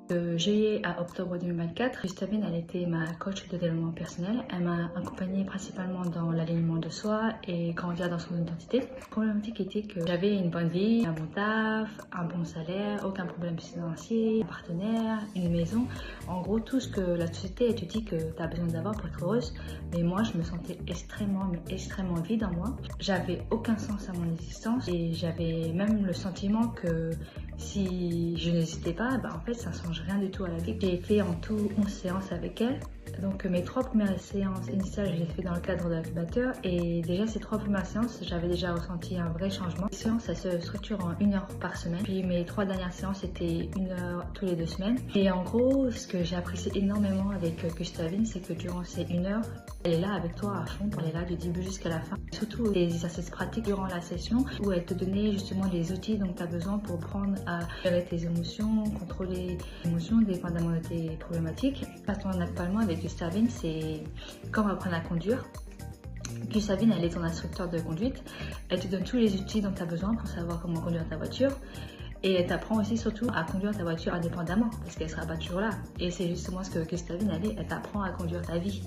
De juillet à octobre 2024, Gustavine, elle était ma coach de développement personnel. Elle m'a accompagnée principalement dans l'alignement de soi et grandir dans son identité. La problématique était que j'avais une bonne vie, un bon taf, un bon salaire, aucun problème financier, un partenaire, une maison. En gros, tout ce que la société te dit que tu as besoin d'avoir pour être heureuse. Mais moi, je me sentais extrêmement vide en moi. J'avais aucun sens à mon existence et j'avais même le sentiment que si je n'hésitais pas, en fait, ça ne change rien du tout à la vie. J'ai fait en tout 11 séances avec elle. Donc mes 3 premières séances initiales, je les ai fait dans le cadre de l'incubateur. Et déjà, ces 3 premières séances, j'avais déjà ressenti un vrai changement. Les séances, elles se structurent en 1 heure par semaine. Puis mes 3 dernières séances, c'était 1 heure tous les 2 semaines. Et en gros, ce que j'ai apprécié énormément avec Gustavine, c'est que durant ces 1 heure, elle est là avec toi à fond. Elle est là du début jusqu'à la fin. Surtout des exercices pratiques durant la session où elle te donnait justement les outils dont tu as besoin pour prendre à gérer tes émotions, contrôler les émotions dépendamment de tes problématiques. Ton accompagnement avec Gustavine, c'est comme apprendre à conduire. Gustavine, elle est ton instructeur de conduite. Elle te donne tous les outils dont tu as besoin pour savoir comment conduire ta voiture. Et elle t'apprend aussi surtout à conduire ta voiture indépendamment parce qu'elle ne sera pas toujours là. Et c'est justement ce que Gustavine, elle t'apprend à conduire ta vie.